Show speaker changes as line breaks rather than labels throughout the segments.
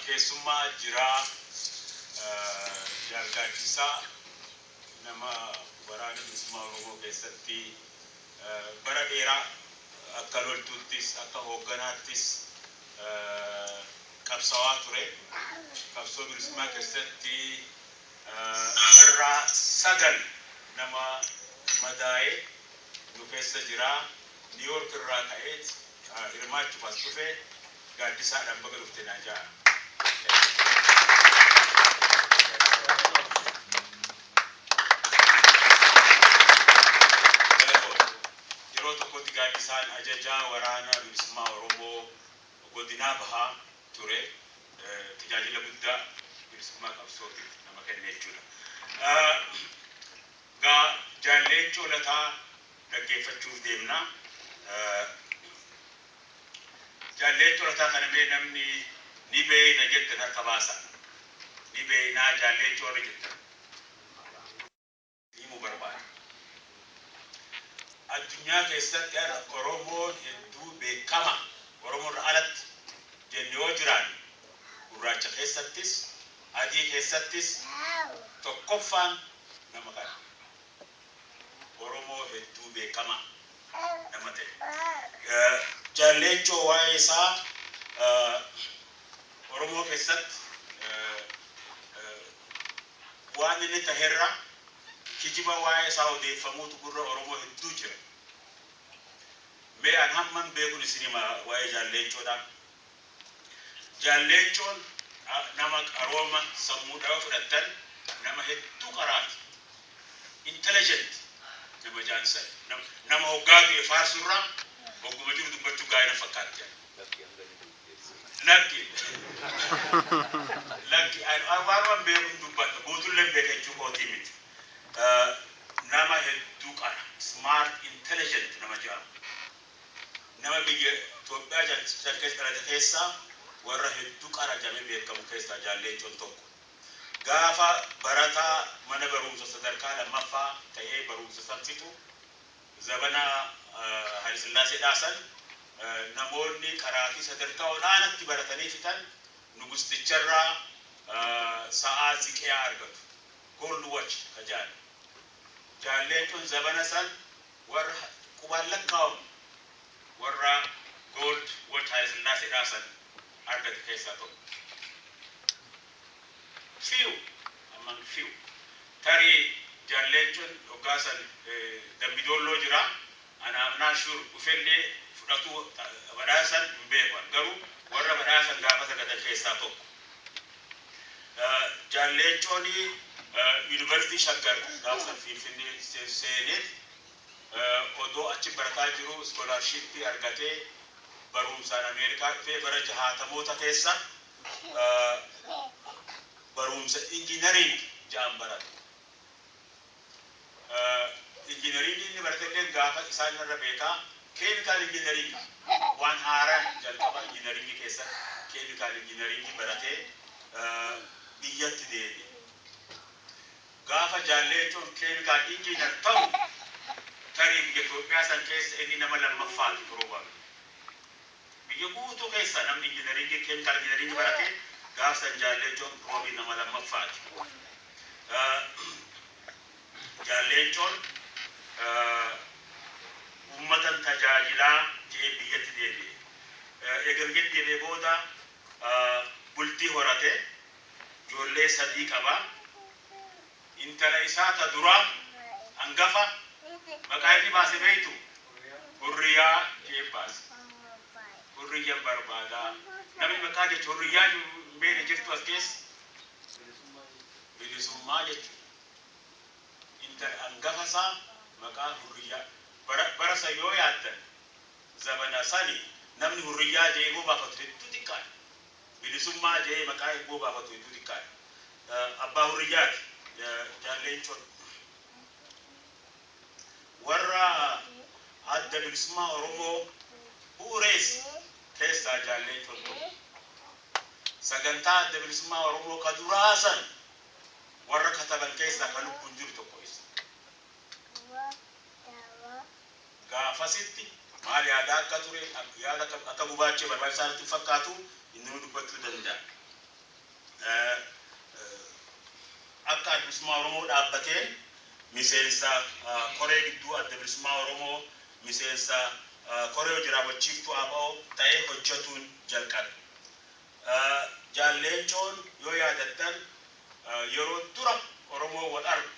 keessummaa jira jaargaachisa nama waraana bilisummaa Oromoo keessatti bara dheeraa akka loltuuttis akka hoogganaattis qabsaawaa ture. Qabsoo bilisummaa keessatti irraa sagal nama madaa'ee nu keessa jira. New York irraa ka'eet hirmaachuuf as dhufe gaaddisaadhaan baga dhufte naan jedha. Yeroo tokkotti gaaddisaan ajajaa waraana bilisummaa Oromoo godina bahaa ture. Tajaajila guddaa bilisummaa qabsootiif nama kenne jechuudha. Jaalleechoo lataa dhaggeeffachuuf deemna. Jaalleechoo lataa kana mee namni ni beeyna jettan harka baasa. Ni beeynaa jaalleechoo irra jettan. Himuu barbaada. Addunyaa keessatti Oromoon hedduu beekama. Oromoon alatti jenne yoo jiran gurraacha keessattis adii keessattis tokkoffaan nama kana. Oromoo hedduu beekama nama ta'e. Jaalleechoo waa'ee isaa Oromoo keessatti waan inni taherra kijiba waa'ee isaa odeeffamuutu gurra Oromoo hedduu jira. Mee an hamman beekun isinima waa'ee jaalleechoodha. Jaalleechoon nama qarooma sammuudhaa fudhattan nama hedduu qaraati. Intelligent nama jaansan nama hoggaa biyya faarsurra hogguma jiru dubbachuu gaa'ina fakkaatti. Lakki waan beekun dubbata guutullee beekachuu kootii miti. Nama hedduu qara smart intelligent nama jedhamu. Nama biyya Itoophiyaa jalqeessa keessaa warra hedduu qara jamee beekamu keessaa jaalleechoon tokko. Gaafa barataa mana barumsa sadarkaa lammaffaa ta'ee barumsa sabsitu zabana Haile Sillaasee dhaasan namoonni qaraatii sadarkaa olaanaatti baratanii fitan nugusticharraa sa'aa ziqiyaa argatu. Gold watch kajaal. Jaalleechoon zabana san warra qubaan lakkaa'amu warra gold watch Haile Sillaasee dhaasan argate keessaa tokko. Few. Tari jaalleechoon hogaasan dambidolloo jira. Anaamnaa shur uffellee fudhatu badhaasan hin beekan. Garuu warra badhaasan gaafa sagatan keessaa tokko. Jaalleechoon Yuunivarsiitii Shaggar gaafa Finfinnee seenee odoo achi barataa jiru iskoolaarshiippii argatee barumsaan Ameerikaa dhufee bara 60moota keessa barumsa injiinariing ja'an barate. Injiinariing inni baratellee gaafa isaan irra beekaa keemikaal injiinariing waan haaraan jalqaba injiinariingii keessa keemikaal injiinariingii baratee biyyatti deebi'e. Gaafa jaalleechoon keemikaal injiinar ta'u tarii biyya Itoophiyaa san keessa inni nama lammaffaati probably. Biyya guutuu keessa namni injiinariingii keemikaal injiinariingii baratee gaafsan jaalleechoon roobii nama lammaffaati. Jaalleechoon ummatan tajaajilaa jee biyyatti deebi'e. Egaa biyyatti deebi'ee booda bultii horate ijoollee 3 qaba. Intala isaa ta duraa hangafa maqaa inni baase beektu Hurriyaa jee baase. Hurriyaa barbaadaa. Namni maqaa jechuun Hurriyaa beene jirtu as keessa bilisummaa jechuudha. Intala hangafa isaa maqaa Hurriyaa. Bara san yoo yaaddan zabana sani namni Hurriyaa jee eeguu baafatu hedduu xiqqaadha. Bilisummaa jee maqaa eeguu baafatu hedduu xiqqaadha. Abbaa Hurriyaati jaalleechoon. Warra adda bilisummaa Oromoo bu'uurees keessaa jaalleechoon tokko. Sagantaa adda bilisummaa Oromoo ka duraasan warra kataban keessaa kan lubbuun jiru tokko isa. Gaafasitti maal yaada akka ture yaada akka gubaache barbaachisaatti fakkaatu inni dubbachuu danda'a. akka adda bilisummaa Oromoo dhaabbatee miseensa koree gidduu adda bilisummaa Oromoo miseensa koree hojii raawwachiiftuu ABO ta'ee hojjetuun jalqabe. Jaallencoon yoo yaadattan yeroo dura Oromoo wal argu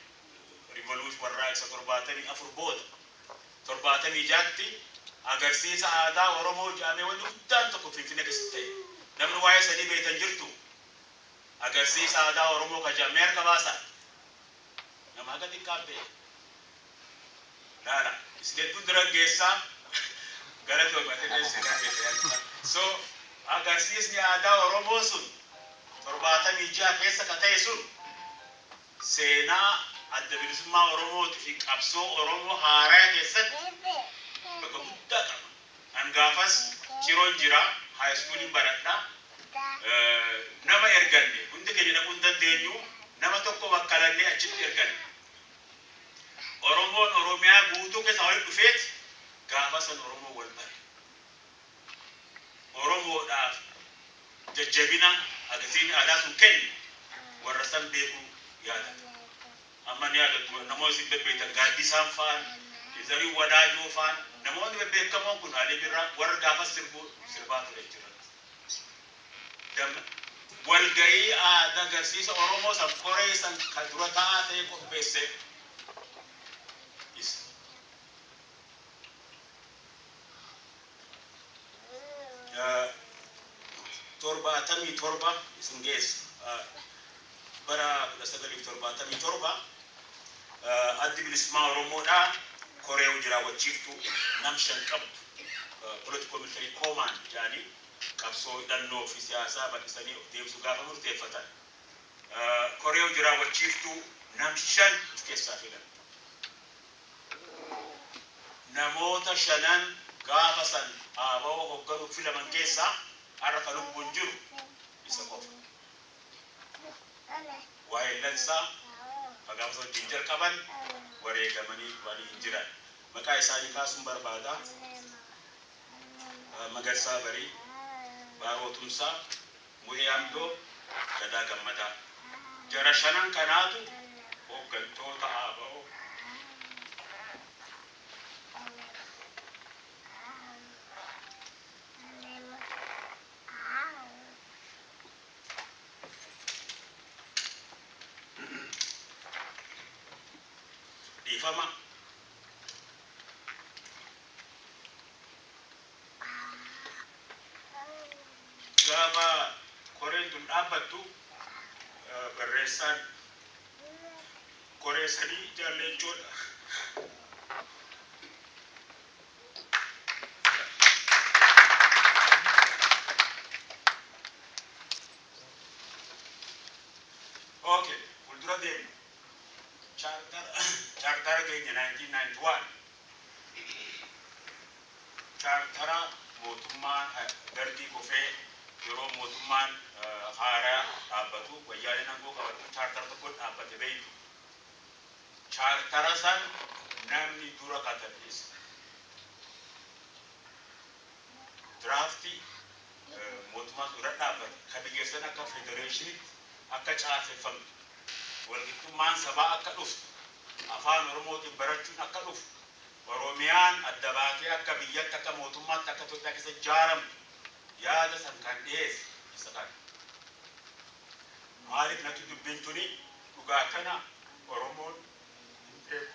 rivolution warraaqsa 74 booda 76tti agarsiisa aadaa Oromoo jedhamee wanti guddaan tokko Finfinnee keessatti ta'e. Namni waa'ee sadii beektan jirtu agarsiisa aadaa Oromoo kan jedhamee harka baasaa. Nama akka xiqqaa ta'e. Laala isleetu dura geessaa gara Itoophiyaatti deemsee so agarsiisni aadaa Oromoo sun 76 keessa kan ta'e sun seenaa adda bilisummaa Oromootii fi qabsoo Oromoo haaraa keessatti bakka guddaa qaba. Hangaafas Ciroon jira high schoolin baradhaa nama erganne hundi keenya dhaquu hin dandeenyu nama tokko bakkalannee achitti erganne. Oromoon Oromiyaa guutuu keessa walitti dhufeet gaafa san Oromoo wal bare. Oromoodhaaf jajjabina agarsiisni aadaa sun kennu warra san beekuu yaadata. Amma ni yaadatu namoonni isin bebbeekan gaaddisaan fa'aan Zarii Wadaajoo fa'aan namoonni bebbeekamoon kun Alii Birraa warra gaafa sirbaa ture jira. Walgahii aadaa agarsiisa Oromoo san koree san kan dura taa'aa ta'e qopheesse. torba isin geessu bara 1977 addi bilisummaa Oromoodhaa koree hojii raawwachiiftuu nam shan qabdu political military command jedhanii qabsoo hidhannoo fi siyaasaa bal'isanii deemsuu gaafa murteeffatan koree hojii raawwachiiftuu nam shan of keessaa filan. Namoota shanan gaafa san ABO hoogganuuf filaman keessaa har'a kan lubbuun jiru isa qofa. Waa'ee lansaa gaafa wajjin jalqaban wareegamanii waliin hin jiran. Maqaa isaanii kaasuun barbaada. Magarsaa Barii, Baaroo Tumsaa, Muhee Amdoo, Gadaa Gammadaa. Jara shanan kanaatu hooggantoota ABO. Difama. Gaafa koreen tun dhaabbattu barreessaan koree sadii Jaallencoodha. Okay, fuuldura deemu. Chartara keenya 1991 chartara mootummaan Dargii kufee yeroo mootummaan haaraa dhaabbatu wayyaaneen aangoo qabatu chartara tokko dhaabbate beeytu. Chartara san namni dura katabbeessa. Draftii mootummaa dura dhaabbate kan biyyeessan akka federeeshinitti akka caaseffamtu. Walqixxummaan sabaa akka dhuftu afaan Oromootiin barachuun akka dhufu Oromiyaan adda baatee akka biyyatti akka mootummaatti akka Itoophiyaa keessa ijaaramtu yaada san kan dhiyeesse isa kana. Maaliif natti dubbiin tuni dhugaa kana Oromoon hin beeku.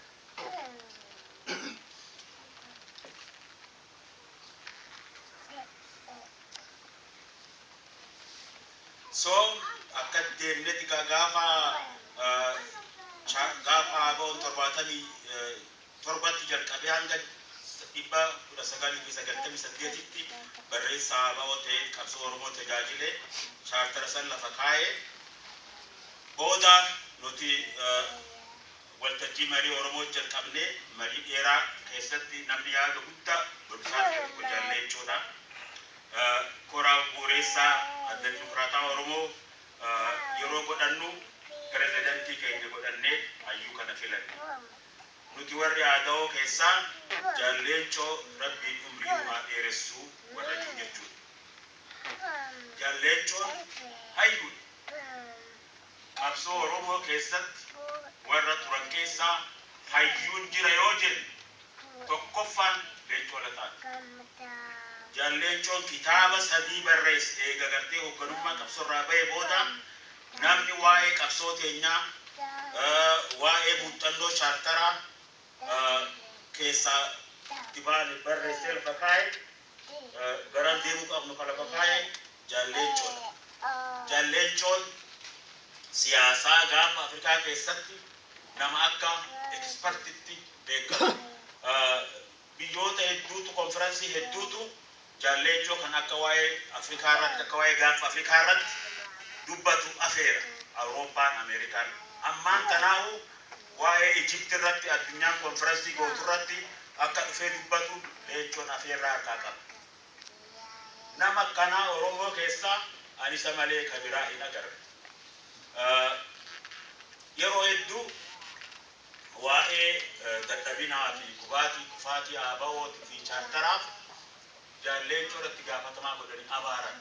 So akka deemnetti gaafa ABO'n 77 jalqabee hanga 1998tti barreessaa ABO ta'ee qabsoo Oromoo tajaajilee chaartara san lafa kaa'ee booda nuti waltajjii marii Oromoo jalqabnee marii dheeraa keessatti namni yaada guddaa Dr. Jaallencoodha. Koraa bu'uureessaa adda dimokiraataa Oromoo yeroo godhannu pirezidantii keenya godhannee hayyuu kana filanne. Nuti warri ABO keessaa Jaallencoo rabbiin umrii numaa dheeressuu warra jiru jechuudha. Jaallencoon hayyuudha. qabsoo Oromoo keessatti warra turan keessaa hayyuun jira yoo jennu tokkoffaan Leencoo Lataati. Leencoon kitaaba 3 barreesse eega gartee hoogganummaa qabsoorraa bahee booda namni waa'ee qabsoo keenyaa waa'ee muuxannoo chaartaraa keessaa dibaan barreessee lafa kaa'e garan deemuu qabnu kan lafa kaa'e Leencoodha. Leencoon siyaasaa gaafa Afrikaa keessatti nama akka ekspertitti beekamu. Biyyoota hedduutu konferansii hedduutu Leencoo kan akka waa'ee Afrikaa irratti akka waa'ee gaafa Afrikaa irratti dubbatu afeera. Awurooppaan Ameerikaan ammaan tanaahu waa'ee Ijipti irratti addunyaan konferansii gootu irratti akka dhufee dubbatu Leencoon afeerraa harkaa qaba. Nama akkanaa Oromoo keessaa ani isa malee kabiraa hin agarre. Yeroo hedduu waa'ee dadhabinaa fi kufaatii ABO'tii fi chaartaraaf Leencoo irratti gaafatamaa godhanii abaaran.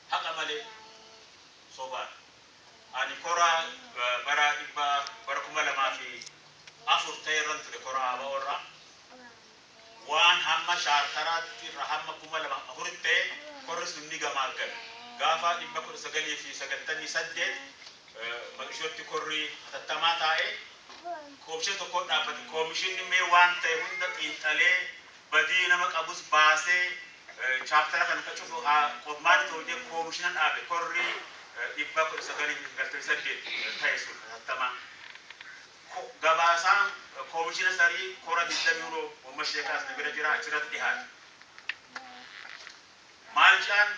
Haqa malee sobaan. Ani koraa bara 2004 ta'e irraan ture koraa ABO irraa. Waan hamma chaartaraatti irra hamma 2004 ta'e korri sun ni gamaagame. Gaafa 1998 maqishootti korri hatattamaa taa'ee koomishina tokko dhaabbate. Koomishinni mee waan ta'e hunda xiinxalee badii nama qabus baasee chaartara kana akka cufu qormaata ta'u jedhee koomishina dhaabe. Korri 1998 ta'e sun hatattamaa. Gabaasaan koomishina sarii kora 20 euro umma sheekaas na bira jira achirratti dhihaate. Maal jedhan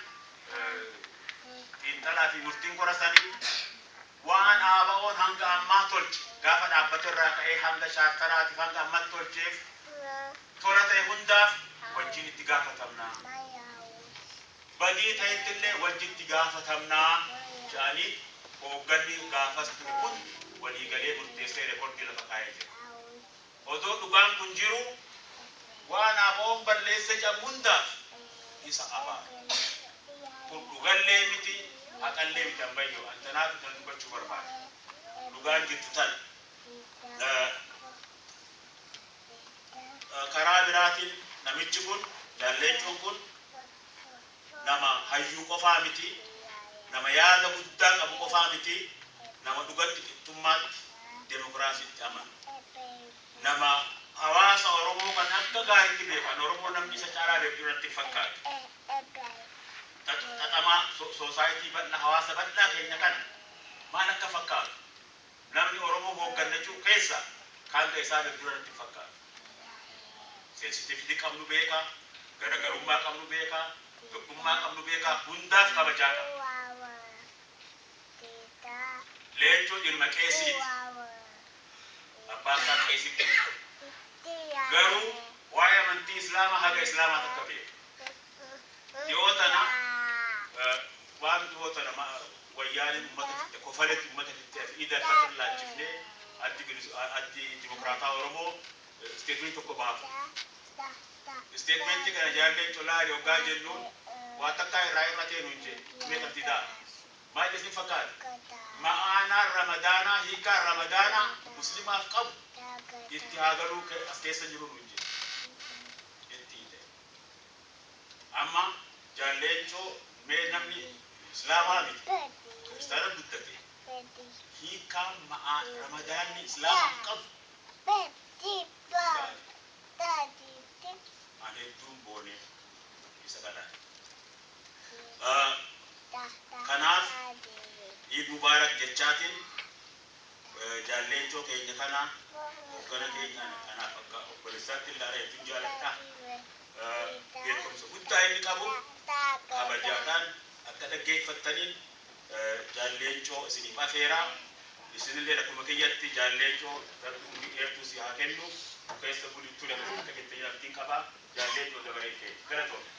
xiinxalaa fi murtiin kora sanii waan ABO'n hanga ammaa tolche gaafa dhaabbata irraa ka'ee hanga chaartaraatiif hanga ammatti tolcheef tola ta'e hundaaf wajjin itti gaafatamnaa. Badii ta'etti illee wajjin itti gaafatamnaa jedhanii hoogganni gaafas ture kun waliigalee murteessee reekoordii lafa kaa'ee jira. Odoo dhugaan kun jiru waan ABO'n balleesse jedhamu hundaaf isa abaara. Kun dhugallee miti haqallee miti ambayyoo antanaaf kan dubbachuu barbaada. Dhugaan jirtu tana. Karaa biraatiin namichi kun Leencoon kun nama hayyuu qofaa miti, nama yaada guddaa qabu qofaa miti, nama dhugatti qixxummaatti demokiraasiitti amanu. Nama hawaasa Oromoo kan akka gaariitti beekan Oromoo namni isa caalaa beeku irratti fakkaatu. Xaxamaa soosaayitii bal'aa hawaasa bal'aa keenya kana maal akka fakkaatu namni Oromoo hooggannachuu keessa kan isaa beeku irratti fakkaatu. Sensitiiviti qabnu beekaa, garagarummaa qabnu beekaa, tokkummaa qabnu beekaa, hundaaf kabajaa qabna. Leencoon ilma qeesiiti. Abbaan isaa qeesitti. Garuu waa'ee amantii Islaamaa haga Islaamaa takka beeka. Yoo tana waan yoo tana wayyaaniin uummata fitte kofaletti uummata fitte fi idaa kan laachifnee addi dimokiraataa Oromoo isteetmentii tokko baafu. Isteetmentii kana Leencoo laali hoggaa jennuun waan takkaa irraa ta'e nuun jedhe meeqatti daa. Maal isin fakkaata? Ma'aanaan Ramadaanaa hiikaan Ramadaanaa musliimaaf qabu itti haa galuu as keessa jiru nuun jedhe. Amma Leencoo mee namni Islaamaa miti kiristaana guddate hiikaan Ramadaanni Islaamaaf qabu. Ani hedduun boonee isa kadhaa. Kanaaf Eid Mubarak jechaatiin Leencoo keenya kana hoggana keenya kanaaf akka obboleessaatti ilaalaa hedduun jaaladha. Beekumsa guddaa inni qabu kabajaadhaan akka dhaggeeffattaniin Leencoo isiniif afeeraa. Isinillee akkuma kiyyatti Leencoo darbii dheertuu si haa kennu. Keessa bulii ture akka jettanii abdiin qabaa. Leencoo dabaree kee galatoomne.